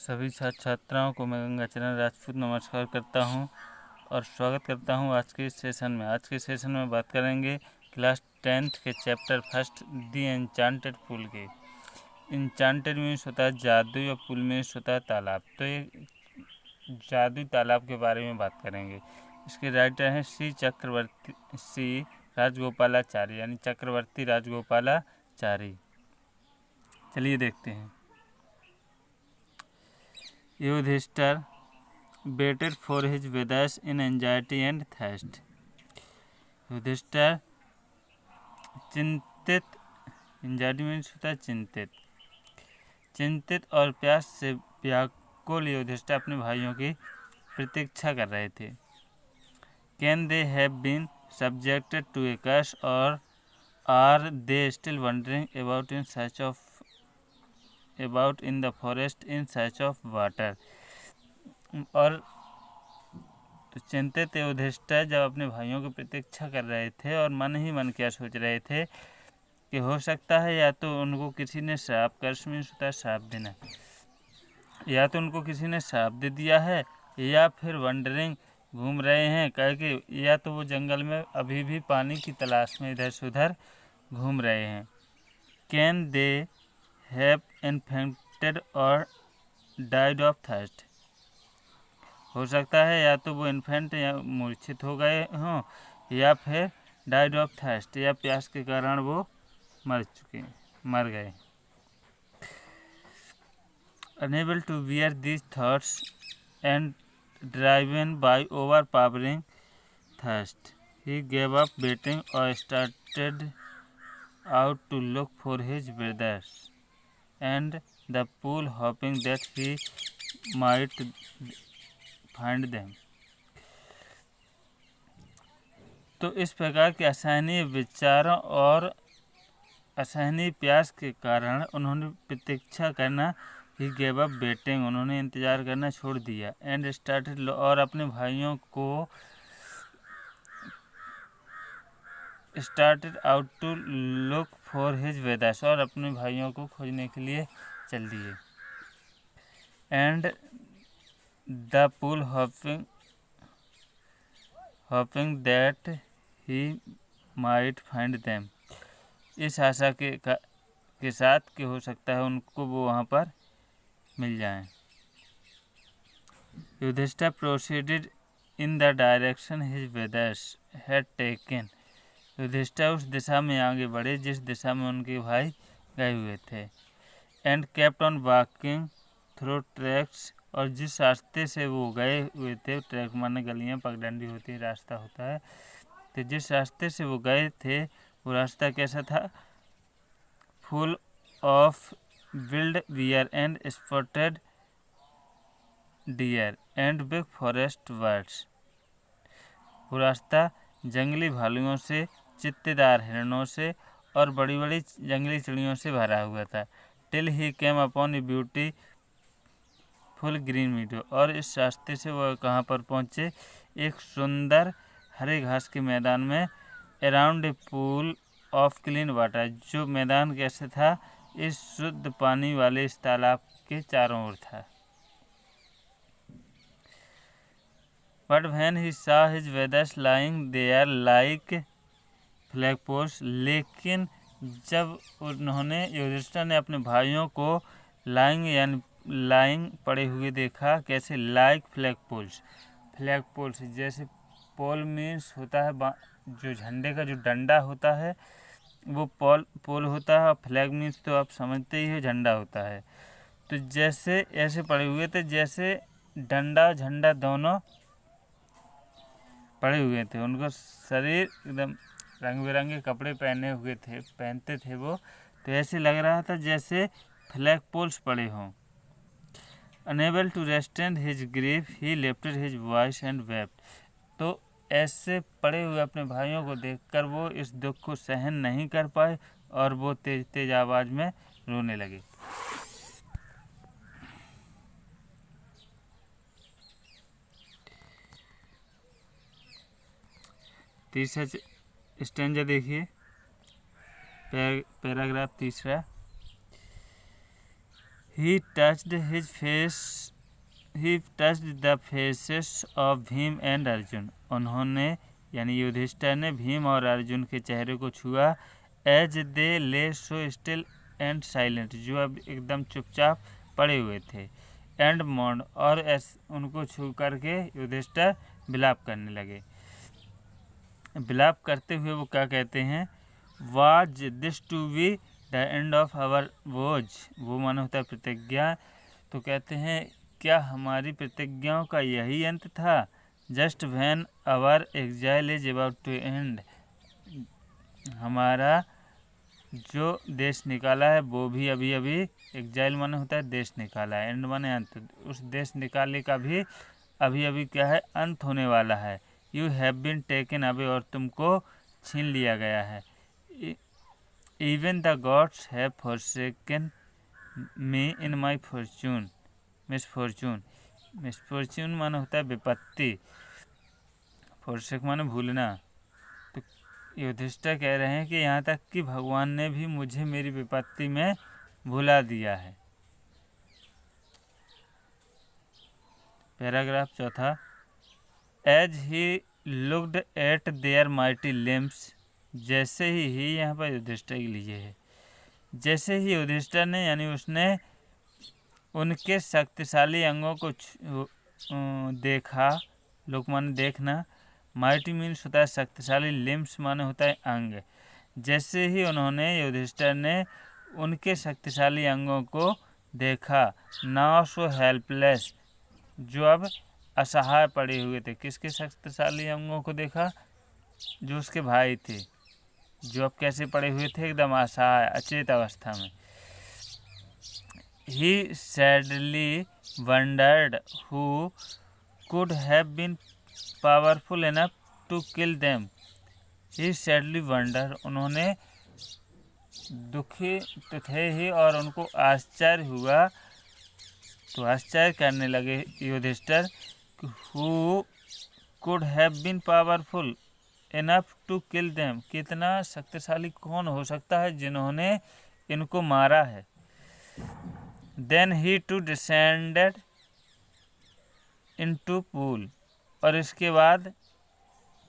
सभी छात्र छात्राओं को मैं गंगाचरण राजपूत नमस्कार करता हूं और स्वागत करता हूं आज के सेशन में। आज के सेशन में बात करेंगे क्लास 10th के चैप्टर फर्स्ट दी एन्चांटेड पूल के। एन्चांटेड मीन्स होता है जादू या पूल मीन्स होता है तालाब। तो ये जादू तालाब के बारे में बात करेंगे। इसके राइटर हैं सी राजगोपालाचारी यानी चक्रवर्ती राजगोपालाचारी। चलिए देखते हैं। Yudhishthir waited for his Vedas in anxiety and thirst. Yudhishthir चिंतित, एंजाइटी मीन्स होता है चिंतित और प्यास से व्याकुल युधिष्ठिर अपने भाइयों की प्रतीक्षा कर रहे थे। Can they have been subjected to a curse or are they still wandering about in the forest in search of water? और तो चिंतित युधिष्ठिर जब अपने भाइयों की प्रतीक्षा कर रहे थे और मन ही मन क्या सोच रहे थे कि हो सकता है या तो उनको किसी ने श्राप, कर्ष मीन्स होता है श्राप देना, या तो उनको किसी ने श्राप दे दिया है या फिर वंडरिंग घूम रहे हैं, करके या तो वो जंगल में अभी भी पानी की तलाश में इधर से उधर घूम रहे हैं। कैन दे हैव इन्फेक्टेड और डाइड ऑफ थर्स्ट, हो सकता है या तो वो इन्फेंट या मूर्छित हो गए हों या फिर डाइड ऑफ थर्स्ट या प्यास के कारण वो मर गए। Unable to bear these thoughts and driven by overpowering thirst he gave up waiting और started out to look for his brothers and the pool, hoping that he might find them. तो इस प्रकार के असहनीय विचारों और असहनीय प्यास के कारण उन्होंने प्रतीक्षा करना ही गेव अप वेटिंग, उन्होंने इंतज़ार करना छोड़ दिया, एंड स्टार्टेड और अपने भाइयों को started out to look for his वेदास और अपने भाइयों को खोजने के लिए चल दिए। And the pool hoping that he might find them, इस आशा के साथ कि हो सकता है उनको वो वहाँ पर मिल जाएं। Yudhishthira proceeded in the direction his वेदास हैड टेकन, युधिष्ठिर उस दिशा में आगे बढ़े जिस दिशा में उनके भाई गए हुए थे। And kept on walking through tracks, और जिस रास्ते से वो गए हुए थे, ट्रैक माने गलियां, पगडंडी होती है, रास्ता होता है, तो जिस रास्ते से वो गए थे वो रास्ता कैसा था? Full of wild bear and spotted deer and big forest birds, वो रास्ता जंगली भालुओं से, चित्तेदार हिरणों से और बड़ी बड़ी जंगली चिड़ियों से भरा हुआ था। Till he came upon a beautiful green मीडो, और इस रास्ते से वह कहाँ पर पहुँचे? एक सुंदर हरे घास के मैदान में। Around a pool of clean water, जो मैदान कैसे था? इस शुद्ध पानी वाले इस तालाब के चारों ओर था। But when he saw his brothers lying there like flagpoles, लेकिन जब उन्होंने युधिष्ठिर ने अपने भाइयों को लाइंग पड़े हुए देखा, कैसे? लाइक फ्लैगपोल्स, जैसे पोल मीन्स होता है जो झंडे का जो डंडा होता है वो पोल होता है, और फ्लैग मीन्स तो आप समझते ही हो झंडा होता है। तो जैसे ऐसे पड़े हुए थे जैसे डंडा झंडा दोनों पड़े हुए थे। उनको शरीर एकदम रंग बिरंगे कपड़े पहनते थे वो, तो ऐसे लग रहा था जैसे फ्लैग पोल्स पड़े हों। Unable to restrain his grief he lifted his voice and wept, तो ऐसे पड़े हुए अपने भाइयों को देखकर वो इस दुख को सहन नहीं कर पाए और वो तेज तेज आवाज़ में रोने लगे। तीसरा स्टैंजा देखिए, पैराग्राफ तीसरा। He touched his face. He touched the faces of Bhim and Arjun. उन्होंने यानी युधिष्ठिर ने भीम और अर्जुन के चेहरे को छुआ. As they lay so still and silent, जो अब एकदम चुपचाप पड़े हुए थे. And mourned, और उनको छू करके युधिष्ठिर विलाप करने लगे. विलाप करते हुए वो क्या कहते हैं? Was this to be the end of our voyage? वो माना होता है प्रतिज्ञा. तो कहते हैं क्या हमारी प्रतिज्ञाओं का यही अंत था? Just when our exile is about to end, हमारा जो देश निकाला है वो भी अभी अभी, एग्जाइल माने होता है देश निकाला है, एंड माने अंत, उस देश निकाले का भी अभी अभी क्या है? अंत होने वाला है. You have been taken away, और तुमको छीन लिया गया है. Even the gods have forsaken me in my fortune. Misfortune. Misfortune माने होता है विपत्ति, फॉरसेक माने भूलना. तो युधिष्ठिर कह रहे हैं कि यहाँ तक कि भगवान ने भी मुझे मेरी विपत्ति में भुला दिया है. पैराग्राफ चौथा. As he looked at their mighty limbs, जैसे ही यहाँ पर युधिष्ठिर के लिए है. जैसे ही युधिष्ठिर ने यानी उसने उनके शक्तिशाली अंगों को देखा. लोक माने देखना, माइटी मीन्स होता है शक्तिशाली, लिम्स माने होता है अंग. जैसे ही उन्होंने युधिष्ठिर ने उनके शक्तिशाली अंगों को देखा. नाउ सो हेल्पलेस, जो अब असहाय पड़े हुए थे. किसके शक्तिशाली अंगों को देखा? जो उसके भाई थे, जो अब कैसे पड़े हुए थे? एकदम असहाय, अचेत अवस्था में. He sadly wondered who could have been powerful enough to kill them. He sadly wondered, उन्होंने दुखी तो थे ही और उनको आश्चर्य हुआ. तो आश्चर्य करने लगे Yudhishthir, who could have been powerful enough to kill them. कितना शक्तिशाली कौन हो सकता है जिन्होंने इनको मारा है. Then he too descended into pool, और इसके बाद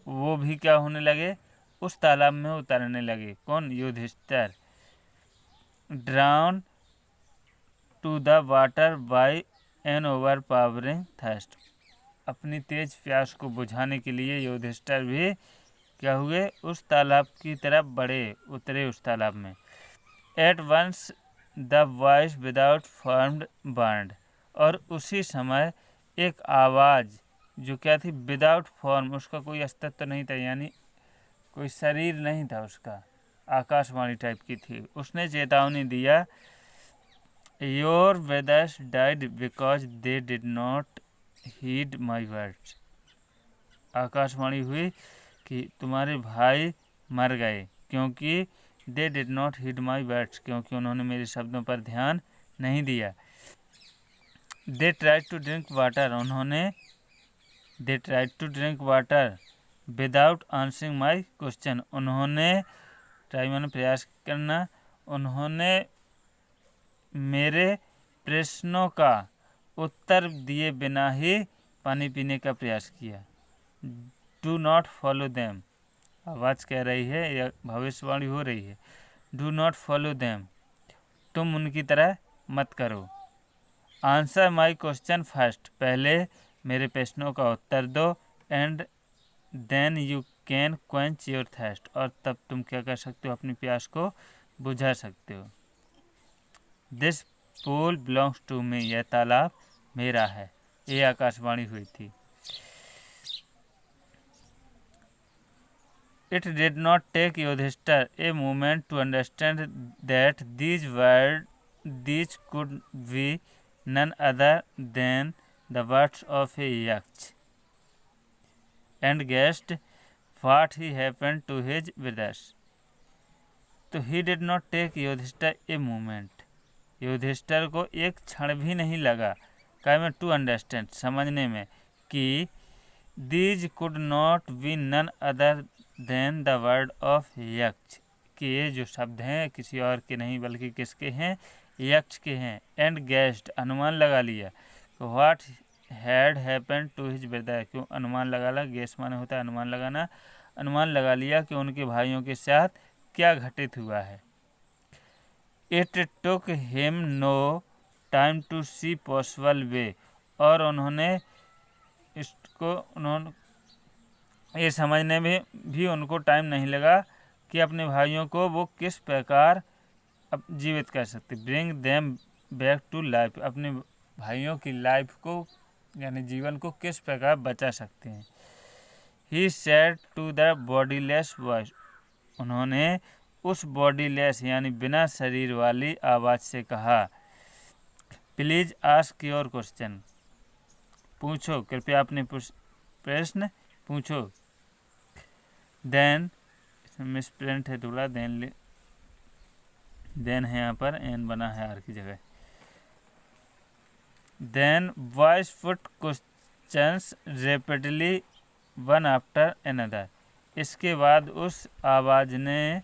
वो भी क्या होने लगे? उस तालाब में उतरने लगे. कौन? Yudhishthir. Drowned to the water by an overpowering thirst, अपनी तेज प्यास को बुझाने के लिए युधिष्ठिर भी क्या हुए? उस तालाब की तरफ उतरे उस तालाब में. At once the voice without form burned, और उसी समय एक आवाज़ जो क्या थी? विदाउट फॉर्म, उसका कोई अस्तित्व नहीं था, यानी कोई शरीर नहीं था उसका, आकाशवाणी टाइप की थी. उसने चेतावनी दिया, your brothers died because they did not heed my words. आकाशवाणी हुई कि तुम्हारे भाई मर गए क्योंकि they did not heed my words, क्योंकि उन्होंने मेरे शब्दों पर ध्यान नहीं दिया. They tried to drink water, they tried to drink water without answering my question. उन्होंने ट्राई माने प्रयास करना, उन्होंने मेरे प्रश्नों का उत्तर दिए बिना ही पानी पीने का प्रयास किया. डू नॉट फॉलो देम, आवाज़ कह रही है या भविष्यवाणी हो रही है. डू नॉट फॉलो देम, तुम उनकी तरह मत करो. आंसर माई क्वेश्चन फर्स्ट, पहले मेरे प्रश्नों का उत्तर दो. And then you can quench your thirst, और तब तुम क्या कर सकते हो? अपनी प्यास को बुझा सकते हो. This pool belongs to me, यह तालाब मेरा है. ये आकाशवाणी हुई थी. It did not take Yudhishthir a moment to understand that these could be none other than the words of a yaksha, and guessed what he happened to his brothers. तो he did not take Yudhishthir a moment. Yudhishthir को एक क्षण भी नहीं लगा क्या में to understand, समझने में, कि these could not be none other than the word of Yaksha, कि ये जो शब्द हैं किसी और के नहीं बल्कि किसके हैं? यक्ष के हैं, एंड गेस्ड अनुमान लगा लिया, what had happened to his brother, क्यों अनुमान लगा गेस माने होता है अनुमान लगाना, अनुमान लगा लिया कि उनके भाइयों के साथ क्या घटित हुआ है। It took him no time to see possible way, और उन्होंने ये समझने में भी उनको टाइम नहीं लगा कि अपने भाइयों को वो किस प्रकार अब जीवित कर सकते, bring them back to life, अपने भाइयों की लाइफ को यानी जीवन को किस प्रकार बचा सकते हैं। He said to the bodiless voice, उन्होंने उस बॉडीलेस यानी बिना शरीर वाली आवाज़ से कहा, प्लीज आस्क योर क्वेश्चन, पूछो कृपया अपने प्रश्न पूछो। देन मिसप्रिंट है थोड़ा, देन है यहाँ पर एन बना है आर की जगह। Then voice put questions rapidly one after another, इसके बाद उस आवाज़ ने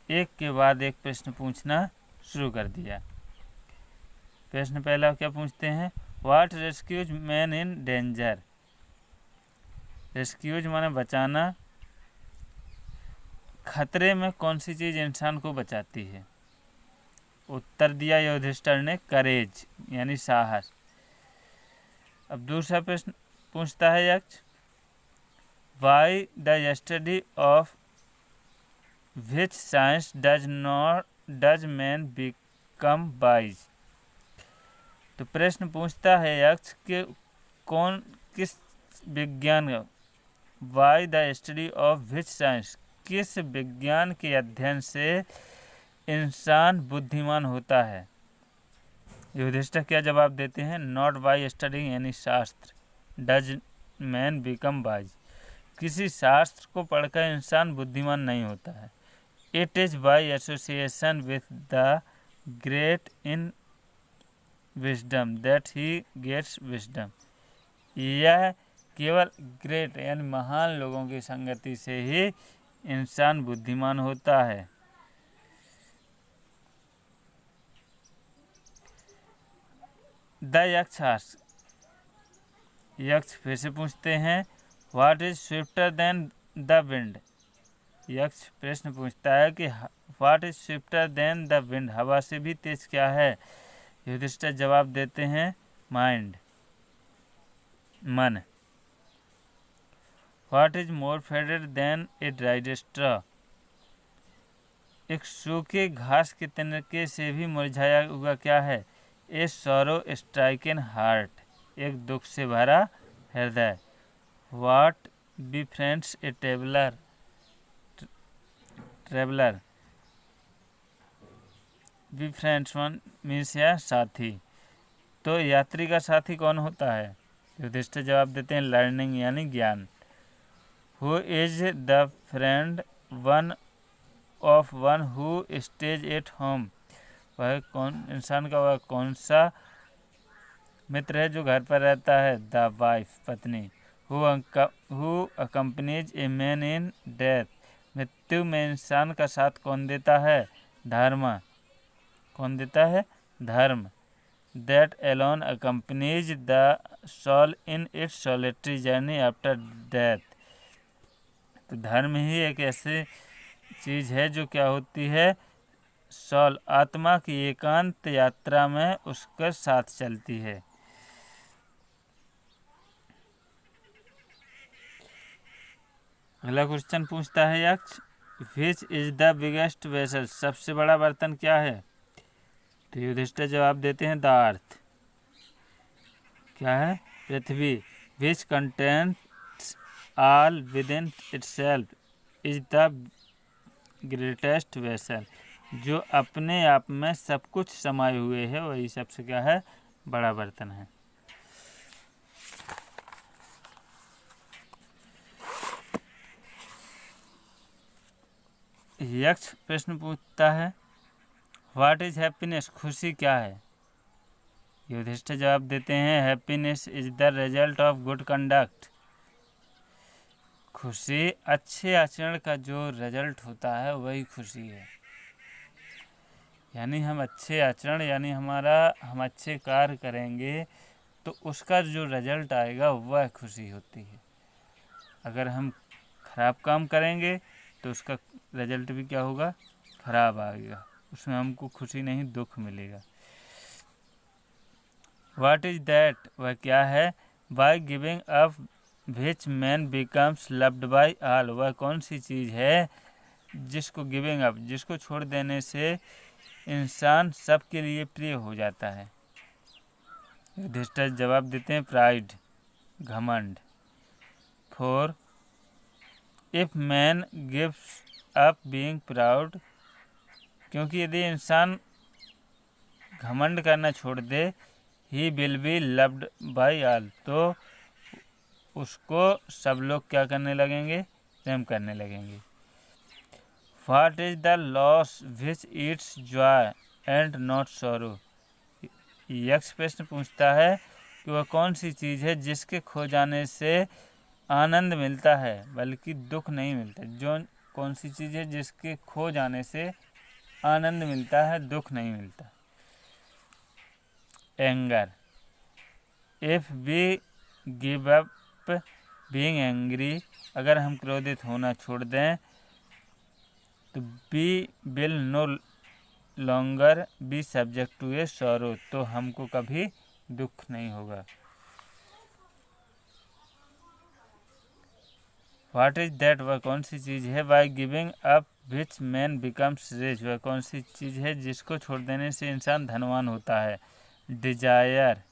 एक के बाद एक प्रश्न पूछना शुरू कर दिया। प्रश्न पहला क्या पूछते हैं, what rescues man in danger, rescues माने बचाना, खतरे में कौन सी चीज़ इंसान को बचाती है। उत्तर दिया युधिष्ठिर ने, करेज यानी साहस। अब दूसरा प्रश्न पूछता है यक्ष, why the study of which science does man become wise, तो प्रश्न पूछता है यक्ष कि किस विज्ञान, why the study of which science, किस विज्ञान के अध्ययन से इंसान बुद्धिमान होता है। युधिष्ठिर क्या जवाब देते हैं, not by studying any shastra does man become wise, किसी शास्त्र को पढ़कर इंसान बुद्धिमान नहीं होता है। It is by association with the great in wisdom that he gets wisdom, यह केवल ग्रेट यानी महान लोगों की संगति से ही इंसान बुद्धिमान होता है। द यक्ष, यक्ष फिर से पूछते हैं, what is swifter than the wind, यक्ष प्रश्न पूछता है कि what is swifter than the wind, हवा से भी तेज क्या है। युधिष्ठिर जवाब देते हैं, माइंड मन। What is more faded than a dried straw, एक सूखे घास के तनके से भी मुरझाया हुआ क्या है। ए सॉरो स्ट्राइकन हार्ट, एक दुख से भरा हृदय। What be friends a traveller, be friends one means या साथी, तो यात्री का साथी कौन होता है। युधिष्ठिर जवाब देते हैं, लर्निंग यानी ज्ञान। Who is the friend one of one who stays at home, वह कौन इंसान का वह कौन सा मित्र है जो घर पर रहता है। द वाइफ पत्नी। Who accompanies a man in death, मृत्यु में इंसान का साथ कौन देता है। धर्म, कौन देता है, धर्म। That alone accompanies the soul in its solitary journey after death, तो धर्म ही एक ऐसी चीज़ है जो क्या होती है, सोल आत्मा की एकांत यात्रा में उसके साथ चलती है। अगला क्वेश्चन पूछता है यक्ष, which is the biggest vessel, सबसे बड़ा बर्तन क्या है। तो युधिष्ठिर जवाब देते हैं, द अर्थ, क्या है, पृथ्वी। Which contents all with in itself is the greatest vessel, जो अपने आप में सब कुछ समाये हुए है वही सबसे क्या है, बड़ा बर्तन है। यक्ष प्रश्न पूछता है, व्हाट इज हैप्पीनेस, खुशी क्या है। युधिष्ठिर जवाब देते हैं, happiness is the result of good conduct, खुशी अच्छे आचरण का जो रिजल्ट होता है वही खुशी है। यानी हम अच्छे आचरण यानी हम अच्छे कार्य करेंगे तो उसका जो रिजल्ट आएगा वह खुशी होती है। अगर हम खराब काम करेंगे तो उसका रिजल्ट भी क्या होगा, खराब आएगा, उसमें हमको खुशी नहीं दुख मिलेगा। व्हाट इज दैट, वह क्या है? By giving up which man becomes loved by all, वह कौन सी चीज़ है जिसको गिविंग अप, जिसको छोड़ देने से इंसान सबके लिए प्रिय हो जाता है। युधिष्ठिर जवाब देते हैं प्राइड, घमंड। For, if man gives up being proud, क्योंकि यदि इंसान घमंड करना छोड़ दे, he will be loved by all, तो उसको सब लोग क्या करने लगेंगे, प्रेम करने लगेंगे। What is the loss which Yeats Joy and not sorrow, यक्ष प्रश्न पूछता है कि वह कौन सी चीज़ है जिसके खो जाने से आनंद मिलता है बल्कि दुख नहीं मिलता। जो कौन सी चीज़ है जिसके खो जाने से आनंद मिलता है, दुख नहीं मिलता। Anger, if we give up being angry, अगर हम क्रोधित होना छोड़ दें तो we will no longer be subject to a sorrow, तो हमको कभी दुख नहीं होगा। व्हाट इज दैट, वह कौन सी चीज़ है? By giving up which man becomes rich, वह कौन सी चीज़ है जिसको छोड़ देने से इंसान धनवान होता है। डिजायर,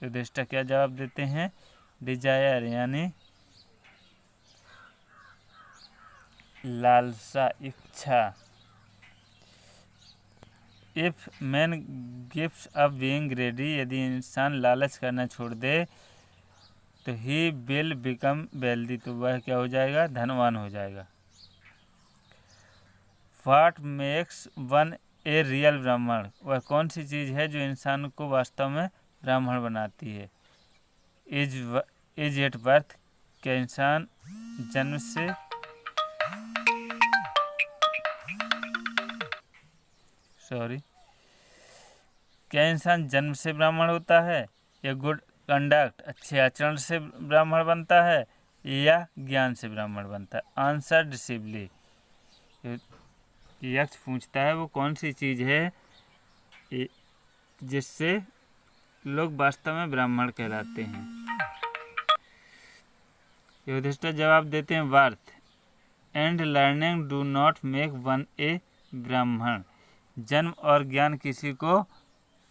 युधिष्ठिर क्या जवाब देते हैं? डिजायर यानी लालसा, इच्छा। If man gives up being ग्रेडी, यदि इंसान लालच करना छोड़ दे तो ही विल बिकम वेल्दी, तो वह क्या हो जाएगा, धनवान हो जाएगा। What makes one a real ब्राह्मण, वह कौन सी चीज़ है जो इंसान को वास्तव में ब्राह्मण बनाती है। इज एट बर्थ, क्या इंसान जन्म से क्या इंसान जन्म से ब्राह्मण होता है, या गुड कंडक्ट, अच्छे आचरण से ब्राह्मण बनता है, या ज्ञान से ब्राह्मण बनता है। आंसर डिसिबली, यक्ष पूछता है वो कौन सी चीज़ है जिससे लोग वास्तव में ब्राह्मण कहलाते हैं। युधिष्ठिर जवाब देते हैं birth and learning do not make one a Brahmin, जन्म और ज्ञान किसी को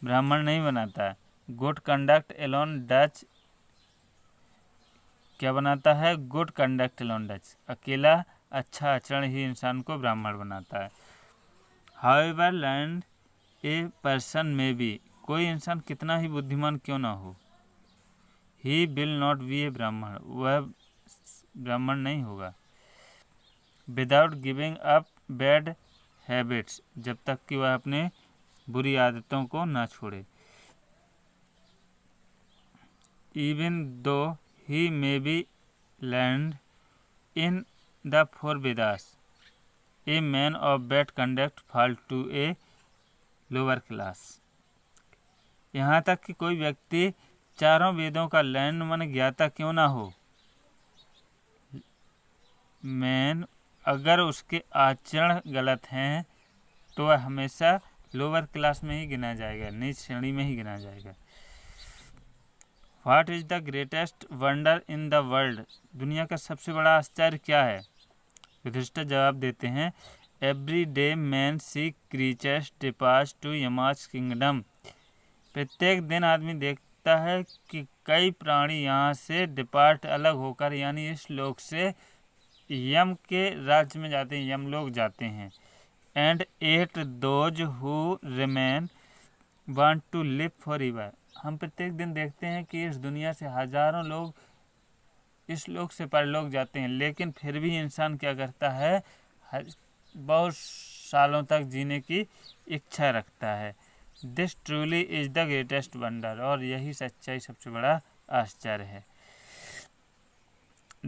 ब्राह्मण नहीं बनाता। गुड कंडक्ट एलोन डच, क्या बनाता है? गुड कंडक्ट एलोन डच, अकेला अच्छा आचरण ही इंसान को ब्राह्मण बनाता है। हाउएवर लर्न ए पर्सन में बी, कोई इंसान कितना ही बुद्धिमान क्यों ना हो, ही विल नॉट बी ए ब्राह्मण, वह ब्राह्मण नहीं होगा। Without giving up bad habits, जब तक कि वह अपने बुरी आदतों को ना छोड़े। Even though he may be learned in the four Vedas, a man of bad conduct fall to a lower class, यहाँ तक कि कोई व्यक्ति चारों वेदों का लर्न मन ज्ञाता क्यों ना हो, मैन अगर उसके आचरण गलत हैं तो वह हमेशा लोअर क्लास में ही गिना जाएगा, नीच श्रेणी में ही गिना जाएगा। What is the greatest wonder in the world, दुनिया का सबसे बड़ा आश्चर्य क्या है? युधिष्ठिर जवाब देते हैं every day men see creatures depart to Yama's kingdom, प्रत्येक दिन आदमी देखता है कि कई प्राणी यहाँ से डिपार्ट अलग होकर यानी इस लोक से यम के राज्य में जाते हैं, यम लोग जाते हैं। And yet those who remain want to live forever, हम प्रत्येक दिन देखते हैं कि इस दुनिया से हजारों लोग इस लोक से परलोक जाते हैं, लेकिन फिर भी इंसान क्या करता है, बहुत सालों तक जीने की इच्छा रखता है। This truly is the greatest wonder, और यही सच्चाई सबसे बड़ा आश्चर्य है।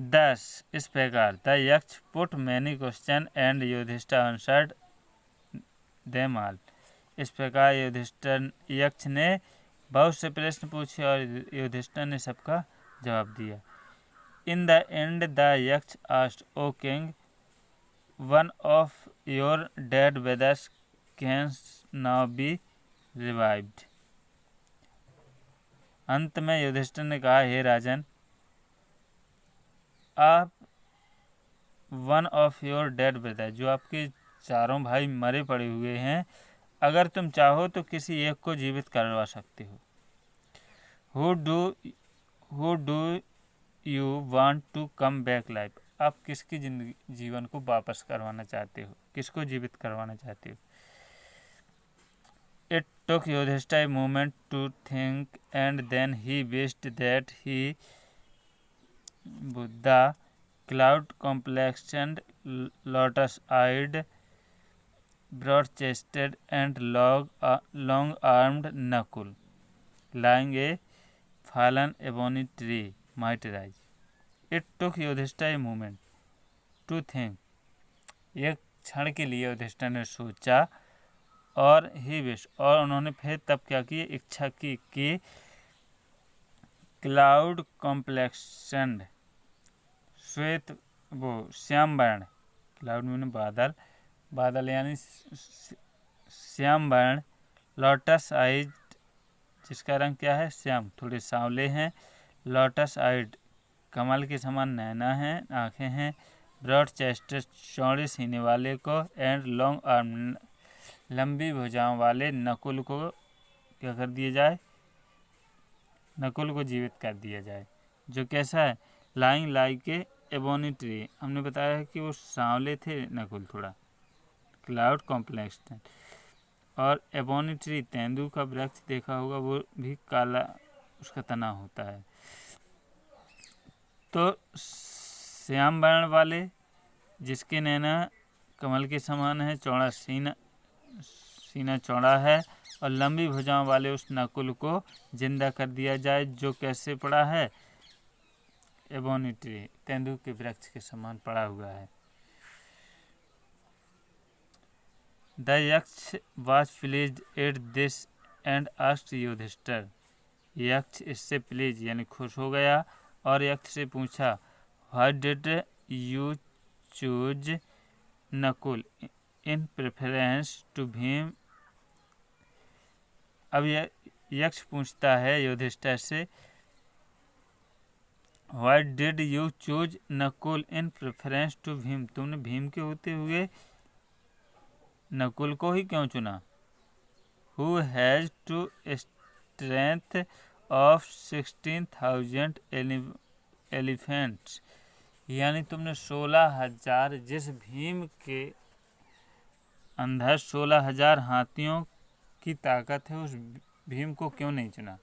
10 इस प्रकार the Yaksha put many question and Yudhishthira answered them all, इस प्रकार युधिष्ठिर यक्ष ने बहुत से प्रश्न पूछे और युधिष्ठिर ने सबका जवाब दिया। In the end the Yaksha asked, O king, one of your dead brothers can now be revived. अंत में युधिष्ठिर ने कहा, हे राजन, आप one of your dead brother, जो आपके चारों भाई मरे पड़े हुए हैं, अगर तुम चाहो तो किसी एक को जीवित करवा सकते हो। Who do you want to come back life, आप किसकी जीवन को वापस करवाना चाहते हो, किसको जीवित करवाना चाहते हो। It took Yudhishthir a moment to think, and then he wished that he, the cloud-complexioned, lotus-eyed, broad-chested, and long-armed Nakul, lying a fallen ebony tree, might rise. It took Yudhishthir a moment to think. एक क्षण के लिए युधिष्ठिर ने सोचा और ही wish, और उन्होंने फिर तब क्या की, इच्छा की कि क्लाउड कॉम्प्लेक्शन, श्वेत वो श्याम वर्ण, क्लाउड में बादल, बादल यानी श्याम वर्ण, लोटस आइड, जिसका रंग क्या है, श्याम, थोड़े सांवले हैं, लोटस आइड, कमल के समान नैना है, आँखें हैं, ब्रॉड चेस्टेड, चौड़े सीने वाले को, एंड लॉन्ग आर्म, लंबी भुजाओं वाले नकुल को क्या कर दिया जाए, नकुल को जीवित कर दिया जाए, जो कैसा है, lying like a ebony tree, हमने बताया है कि वो सांवले थे नकुल थोड़ा, क्लाउड कॉम्प्लेक्स, और एबोनी ट्री, तेंदू का वृक्ष देखा होगा, वो भी काला उसका तना होता है। तो श्याम वर्ण वाले, जिसके नैना कमल के समान है, चौड़ा सीना चौड़ा है, और लंबी भुजाओं वाले उस नकुल को जिंदा कर दिया जाए, जो कैसे पड़ा है, एबोनी ट्री, तेंदू के वृक्ष के समान पड़ा हुआ है। The Yaksha was pleased at this and asked Yudhishthira, Yaksha इससे प्लीज यानी खुश हो गया और यक्ष से पूछा, why did you choose Nakula in preference to Bhima. अब यक्ष पूछता है युधिष्ठिर से, why did you choose Nakula in preference to Bhima, तुमने भीम के होते हुए नकुल को ही क्यों चुना। Who has to strength of 16,000 elephants, यानी तुमने 16,000, जिस भीम के अंदर 16,000 हाथियों की ताकत है, उस भीम को क्यों नहीं चुना।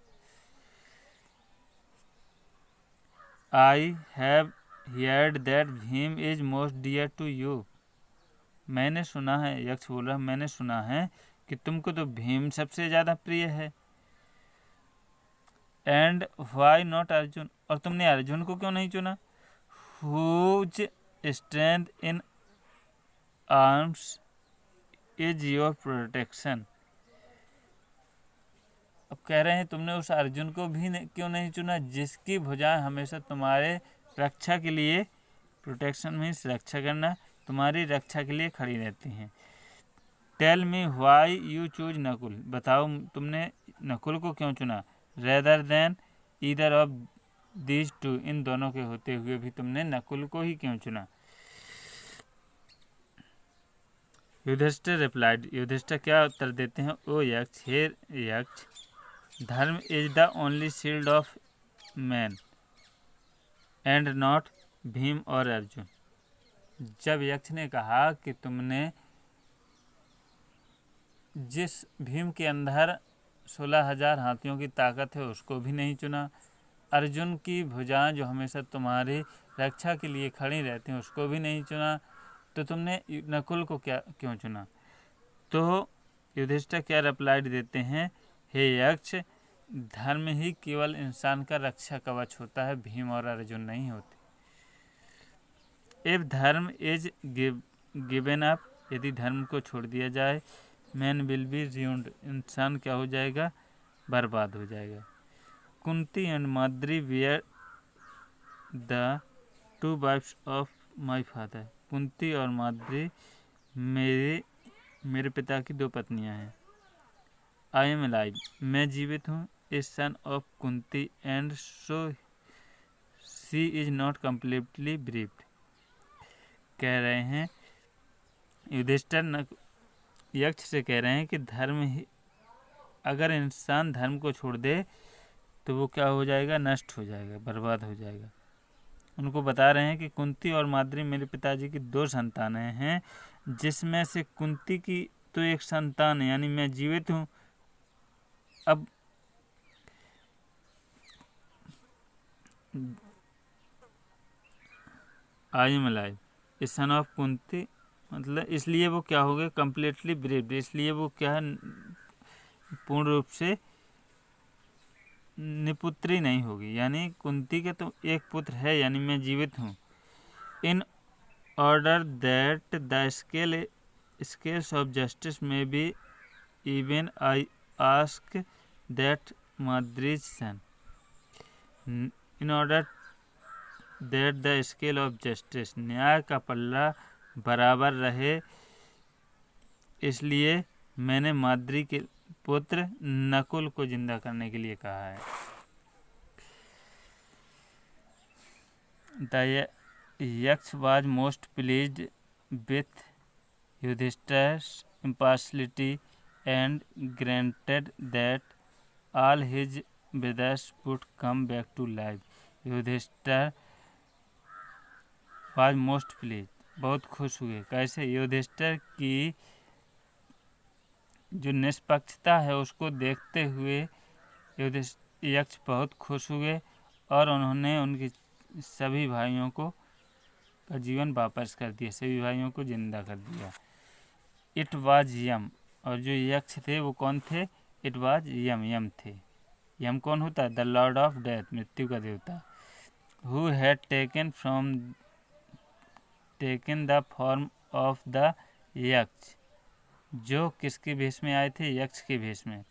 I have heard that Bhima is most dear to you, मैंने सुना है, यक्ष बोल रहा, मैंने सुना है कि तुमको तो भीम सबसे ज़्यादा प्रिय है। एंड व्हाई नॉट अर्जुन, और तुमने अर्जुन को क्यों नहीं चुना। Whose strength in arms is your protection, अब कह रहे हैं तुमने उस अर्जुन को भी क्यों नहीं चुना, जिसकी भुजाएं हमेशा तुम्हारे रक्षा के लिए, प्रोटेक्शन मीन्स रक्षा करना, तुम्हारी रक्षा के लिए खड़ी रहती हैं। Tell me why you choose Nakul, बताओ तुमने नकुल को क्यों चुना। Rather than either of these two, इन दोनों के होते हुए भी तुमने नकुल को ही क्यों चुना। युधिष्ठिर रिप्लाइड, युधिष्ठिर क्या उत्तर देते हैं, ओ यक्ष, हे यक्ष, धर्म is the only shield of man and not Bhim और अर्जुन। जब यक्ष ने कहा कि तुमने जिस भीम के अंदर 16,000 हाथियों की ताकत है उसको भी नहीं चुना, अर्जुन की भुजाएं जो हमेशा तुम्हारी रक्षा के लिए खड़ी रहती हैं उसको भी नहीं चुना, तो तुमने नकुल को क्यों चुना। तो युधिष्ठिर क्या रिप्लाई देते हैं, हे यक्ष, धर्म ही केवल इंसान का रक्षा कवच होता है, भीम और अर्जुन नहीं होते। इफ धर्म इज गिवन अप, यदि धर्म को छोड़ दिया जाए, मैन विल बी ruined, इंसान क्या हो जाएगा, बर्बाद हो जाएगा। Kunti and Madri were the two wives of my father, Kunti और माद्री मेरे पिता की दो पत्नियां हैं। आई एम अलाइव, मैं जीवित हूँ। A son of Kunti and so she is not completely bereft, कह रहे हैं युधिष्ठिर यक्ष से कह रहे हैं कि धर्म ही, अगर इंसान धर्म को छोड़ दे तो वो क्या हो जाएगा, नष्ट हो जाएगा, बर्बाद हो जाएगा। उनको बता रहे हैं कि कुंती और माद्री मेरे पिताजी की दो संतानें हैं, जिसमें से कुंती की तो एक संतान है, यानी मैं जीवित हूँ। अब I am alive, A son of Kunti, मतलब इसलिए वो क्या हो गए, कम्प्लीटली ब्रेव्ड, इसलिए वो क्या है, पूर्ण रूप से निपुत्री नहीं होगी, यानी कुंती के तो एक पुत्र है, यानी मैं जीवित हूँ। In order that the scales of justice may be even I ask that Madri's son, in order that the scale of justice, न्याय का पल्ला बराबर रहे, इसलिए मैंने माद्री के पुत्र नकुल को जिंदा करने के लिए कहा है। The Yaksha was most pleased with Yudhishthir's impartiality and granted that all his brothers would come back to life. Yudhishthira was most pleased, बहुत खुश हुए। कैसे, युधिष्ठिर की जो निष्पक्षता है उसको देखते हुए यक्ष बहुत खुश हुए और उन्होंने उनके सभी भाइयों को का जीवन वापस कर दिया, सभी भाइयों को जिंदा कर दिया। इट वाज यम, और जो यक्ष थे वो कौन थे, इट वाज यम, यम थे। यम कौन होता है, द लॉर्ड ऑफ डेथ, मृत्यु का देवता। Who had taken the form of the यक्ष, जो किसके भेष में आए थे, यक्ष के भेष में।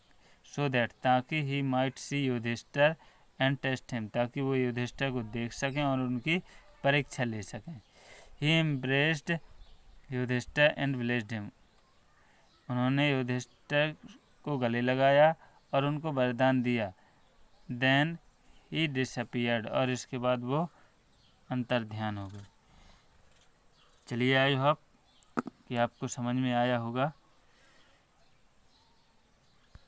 सो दैट, ताकि he might see Yudhishthira and test him, ताकि वो युधिष्ठिर को देख सकें और उनकी परीक्षा ले सकें। He embraced Yudhishthir and blessed him, उन्होंने युधिष्ठिर को गले लगाया और उनको वरदान दिया। देन ही डिसअपियर्ड, और इसके बाद वो अंतर्ध्यान हो गए। चलिए, आई होप कि आपको समझ में आया होगा।